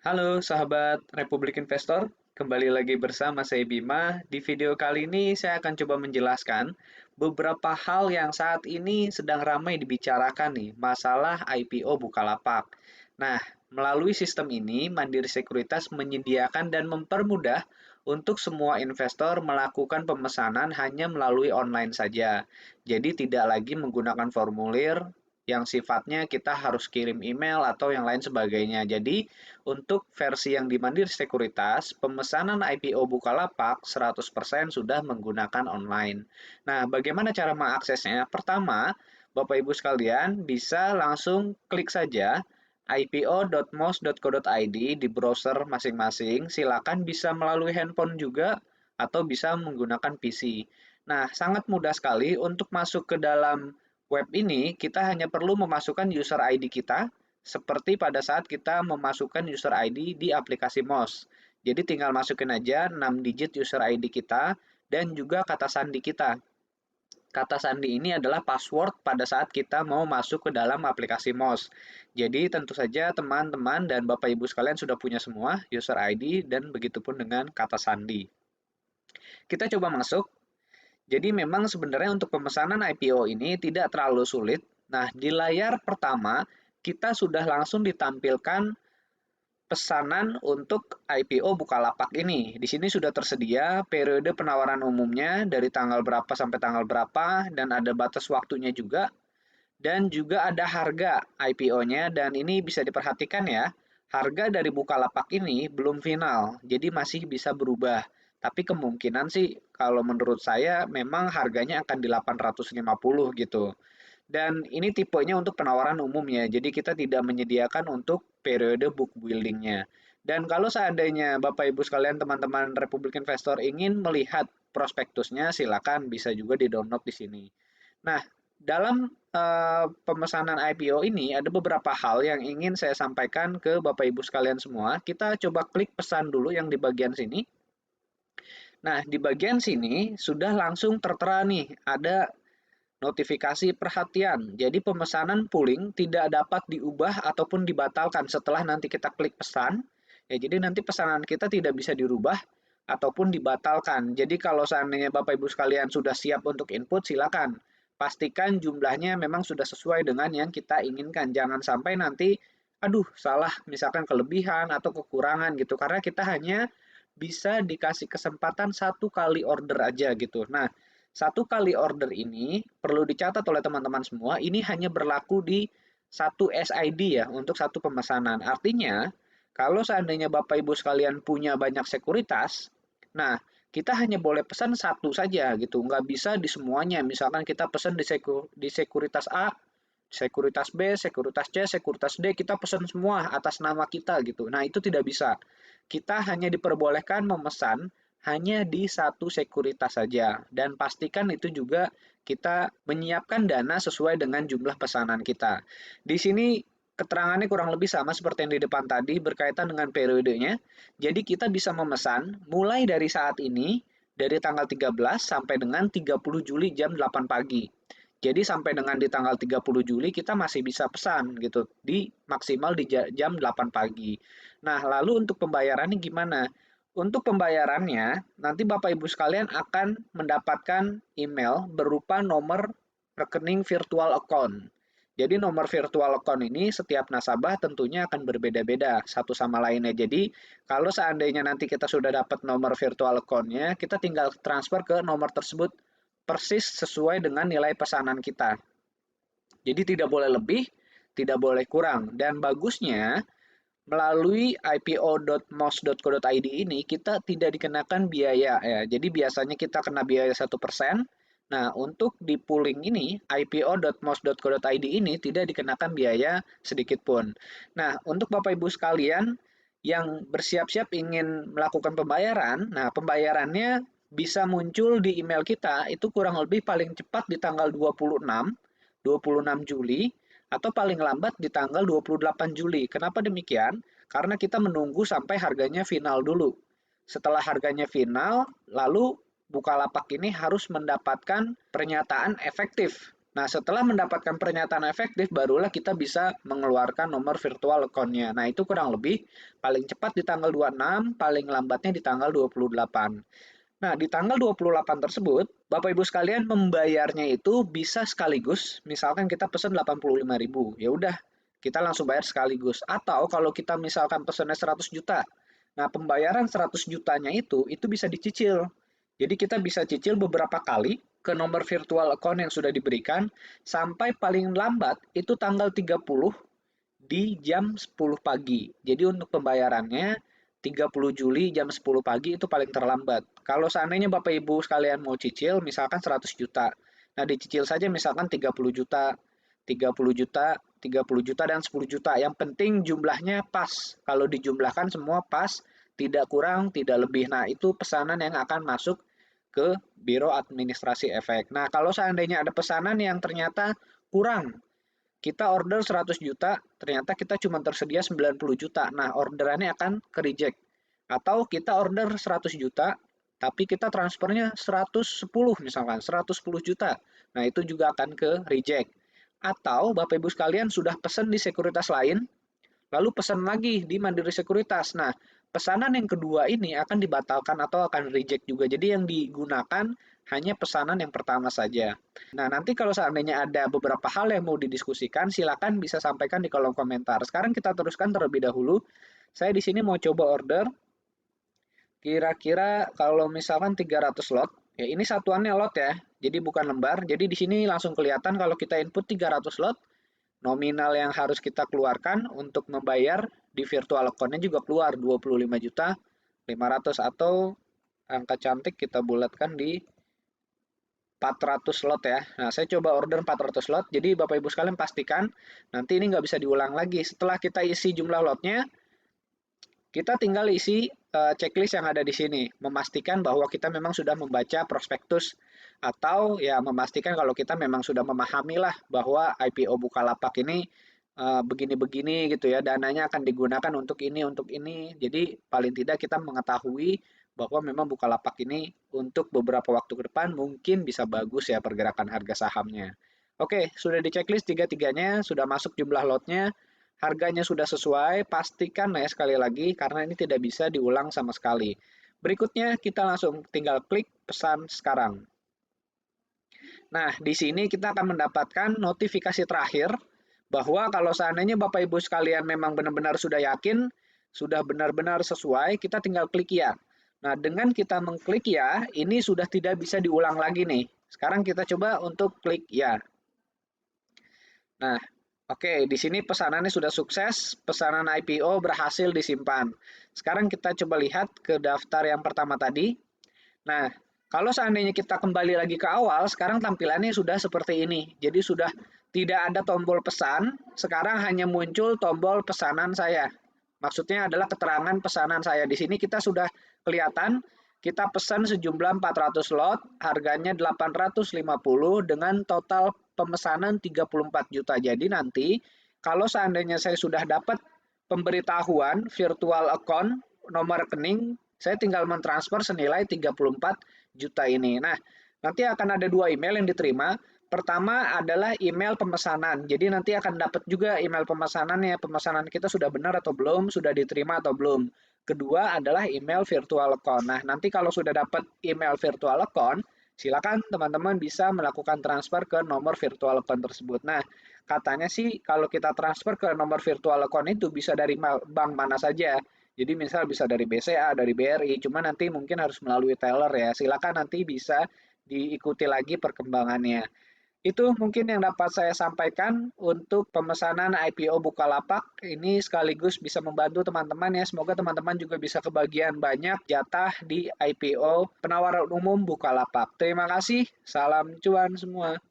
Halo sahabat Republik Investor, kembali lagi bersama saya Bima. Di video kali ini saya akan coba menjelaskan beberapa hal yang saat ini sedang ramai dibicarakan nih, masalah IPO Bukalapak. Nah, melalui sistem ini, Mandiri Sekuritas menyediakan dan mempermudah untuk semua investor melakukan pemesanan hanya melalui online saja. Jadi tidak lagi menggunakan formulir yang sifatnya kita harus kirim email atau yang lain sebagainya. Jadi, untuk versi yang di Mandiri Sekuritas, pemesanan IPO Bukalapak 100% sudah menggunakan online. Nah, bagaimana cara mengaksesnya? Pertama, Bapak Ibu sekalian bisa langsung klik saja ipo.mos.co.id di browser masing-masing. Silakan bisa melalui handphone juga atau bisa menggunakan PC. Nah, sangat mudah sekali untuk masuk ke dalam web ini, kita hanya perlu memasukkan user ID kita, seperti pada saat kita memasukkan user ID di aplikasi MOS. Jadi tinggal masukin aja 6 digit user ID kita dan juga kata sandi kita. Kata sandi ini adalah password pada saat kita mau masuk ke dalam aplikasi MOS. Jadi tentu saja teman-teman dan Bapak Ibu sekalian sudah punya semua user ID dan begitupun dengan kata sandi. Kita coba masuk. Jadi memang sebenarnya untuk pemesanan IPO ini tidak terlalu sulit. Nah, di layar pertama kita sudah langsung ditampilkan pesanan untuk IPO Bukalapak ini. Di sini sudah tersedia periode penawaran umumnya dari tanggal berapa sampai tanggal berapa dan ada batas waktunya juga dan juga ada harga IPO-nya dan ini bisa diperhatikan ya. Harga dari Bukalapak ini belum final, jadi masih bisa berubah. Tapi kemungkinan sih kalau menurut saya memang harganya akan di 850 gitu. Dan ini tipenya untuk penawaran umumnya, jadi kita tidak menyediakan untuk periode book building-nya. Dan kalau seandainya Bapak Ibu sekalian teman-teman Republik Investor ingin melihat prospektusnya, silakan bisa juga di-download di sini. Nah, dalam pemesanan IPO ini ada beberapa hal yang ingin saya sampaikan ke Bapak Ibu sekalian semua. Kita coba klik pesan dulu yang di bagian sini. Nah, di bagian sini sudah langsung tertera nih, ada notifikasi perhatian. Jadi pemesanan pooling tidak dapat diubah ataupun dibatalkan setelah nanti kita klik pesan. Ya, jadi nanti pesanan kita tidak bisa dirubah ataupun dibatalkan. Jadi kalau seandainya Bapak Ibu sekalian sudah siap untuk input, silakan. Pastikan jumlahnya memang sudah sesuai dengan yang kita inginkan. Jangan sampai nanti, aduh salah, misalkan kelebihan atau kekurangan gitu. Karena kita hanya bisa dikasih kesempatan satu kali order aja gitu. Nah, satu kali order ini perlu dicatat oleh teman-teman semua, ini hanya berlaku di satu SID ya, untuk satu pemesanan. Artinya, kalau seandainya Bapak Ibu sekalian punya banyak sekuritas, nah kita hanya boleh pesan satu saja gitu, nggak bisa di semuanya. Misalkan kita pesan di sekuritas A, sekuritas B, sekuritas C, sekuritas D, kita pesan semua atas nama kita gitu. Nah, itu tidak bisa. Kita hanya diperbolehkan memesan hanya di satu sekuritas saja dan pastikan itu juga kita menyiapkan dana sesuai dengan jumlah pesanan kita. Di sini keterangannya kurang lebih sama seperti yang di depan tadi berkaitan dengan periodenya. Jadi kita bisa memesan mulai dari saat ini dari tanggal 13 sampai dengan 30 Juli jam 8 pagi. Jadi sampai dengan di tanggal 30 Juli kita masih bisa pesan gitu di maksimal di jam 8 pagi. Nah, lalu untuk pembayarannya gimana? Untuk pembayarannya, nanti Bapak Ibu sekalian akan mendapatkan email berupa nomor rekening virtual account. Jadi nomor virtual account ini setiap nasabah tentunya akan berbeda-beda satu sama lainnya. Jadi kalau seandainya nanti kita sudah dapat nomor virtual account-nya, kita tinggal transfer ke nomor tersebut persis sesuai dengan nilai pesanan kita. Jadi tidak boleh lebih, tidak boleh kurang. Dan bagusnya melalui ipo.mos.co.id ini kita tidak dikenakan biaya ya. Jadi biasanya kita kena biaya 1%. Nah, untuk di pooling ini ipo.mos.co.id ini tidak dikenakan biaya sedikit pun. Nah, untuk Bapak Ibu sekalian yang bersiap-siap ingin melakukan pembayaran, nah pembayarannya bisa muncul di email kita itu kurang lebih paling cepat di tanggal 26 Juli atau paling lambat di tanggal 28 Juli. Kenapa demikian? Karena kita menunggu sampai harganya final dulu. Setelah harganya final, lalu Bukalapak ini harus mendapatkan pernyataan efektif. Nah, setelah mendapatkan pernyataan efektif, barulah kita bisa mengeluarkan nomor virtual account-nya. Nah, itu kurang lebih paling cepat di tanggal 26, paling lambatnya di tanggal 28. Nah, di tanggal 28 tersebut, Bapak Ibu sekalian membayarnya itu bisa sekaligus, misalkan kita pesan 85.000, ya udah kita langsung bayar sekaligus. Atau kalau kita misalkan pesannya 100 juta, nah pembayaran 100 jutanya itu bisa dicicil. Jadi kita bisa cicil beberapa kali ke nomor virtual account yang sudah diberikan sampai paling lambat itu tanggal 30 di jam 10 pagi. Jadi untuk pembayarannya 30 Juli jam 10 pagi itu paling terlambat. Kalau seandainya Bapak Ibu sekalian mau cicil misalkan 100 juta. Nah, dicicil saja misalkan 30 juta, 30 juta, 30 juta dan 10 juta. Yang penting jumlahnya pas. Kalau dijumlahkan semua pas, tidak kurang, tidak lebih. Nah, itu pesanan yang akan masuk ke Biro Administrasi Efek. Nah, kalau seandainya ada pesanan yang ternyata kurang, kita order 100 juta, ternyata kita cuma tersedia 90 juta. Nah, orderannya akan ke reject. Atau kita order 100 juta, tapi kita transfernya 110 misalkan, 110 juta. Nah, itu juga akan ke reject. Atau Bapak Ibu sekalian sudah pesan di sekuritas lain, lalu pesan lagi di Mandiri Sekuritas. Nah, pesanan yang kedua ini akan dibatalkan atau akan reject juga. Jadi yang digunakan hanya pesanan yang pertama saja. Nah, nanti kalau seandainya ada beberapa hal yang mau didiskusikan, silakan bisa sampaikan di kolom komentar. Sekarang kita teruskan terlebih dahulu. Saya di sini mau coba order. Kira-kira kalau misalkan 300 lot, ya ini satuannya lot ya. Jadi bukan lembar. Jadi di sini langsung kelihatan kalau kita input 300 lot, nominal yang harus kita keluarkan untuk membayar di virtual account-nya juga keluar 25.500 atau angka cantik kita bulatkan di 400 lot ya. Nah, saya coba order 400 lot. Jadi Bapak Ibu sekalian pastikan nanti ini nggak bisa diulang lagi. Setelah kita isi jumlah lotnya, kita tinggal isi checklist yang ada di sini, memastikan bahwa kita memang sudah membaca prospektus atau ya memastikan kalau kita memang sudah memahami lah bahwa IPO Bukalapak ini begini-begini gitu ya, dananya akan digunakan untuk ini. Jadi paling tidak kita mengetahui bahwa memang Bukalapak ini untuk beberapa waktu ke depan mungkin bisa bagus ya pergerakan harga sahamnya. Oke, sudah di checklist tiga-tiganya, sudah masuk jumlah lotnya, harganya sudah sesuai, pastikan ya sekali lagi karena ini tidak bisa diulang sama sekali. Berikutnya kita langsung tinggal klik pesan sekarang. Nah, di sini kita akan mendapatkan notifikasi terakhir bahwa kalau seandainya Bapak Ibu sekalian memang benar-benar sudah yakin, sudah benar-benar sesuai, kita tinggal klik ya. Nah, dengan kita mengklik ya, ini sudah tidak bisa diulang lagi nih. Sekarang kita coba untuk klik ya. Nah, oke, di sini pesanannya sudah sukses, pesanan IPO berhasil disimpan. Sekarang kita coba lihat ke daftar yang pertama tadi. Nah, kalau seandainya kita kembali lagi ke awal, sekarang tampilannya sudah seperti ini. Jadi sudah tidak ada tombol pesan, sekarang hanya muncul tombol pesanan saya. Maksudnya adalah keterangan pesanan saya. Di sini kita sudah kelihatan kita pesan sejumlah 400 lot, harganya 850 dengan total pemesanan 34 juta. Jadi nanti kalau seandainya saya sudah dapat pemberitahuan virtual account nomor rekening, saya tinggal mentransfer senilai 34 juta ini. Nah, nanti akan ada dua email yang diterima. Pertama adalah email pemesanan. Jadi nanti akan dapat juga email pemesanannya. Pemesanan kita sudah benar atau belum, sudah diterima atau belum. Kedua adalah email virtual account. Nah, nanti kalau sudah dapat email virtual account, silakan teman-teman bisa melakukan transfer ke nomor virtual account tersebut. Nah, katanya sih kalau kita transfer ke nomor virtual account itu bisa dari bank mana saja. Jadi misal bisa dari BCA, dari BRI, cuma nanti mungkin harus melalui teller ya. Silakan nanti bisa diikuti lagi perkembangannya. Itu mungkin yang dapat saya sampaikan untuk pemesanan IPO Bukalapak. Ini sekaligus bisa membantu teman-teman ya. Semoga teman-teman juga bisa kebagian banyak jatah di IPO penawaran umum Bukalapak. Terima kasih. Salam cuan semua.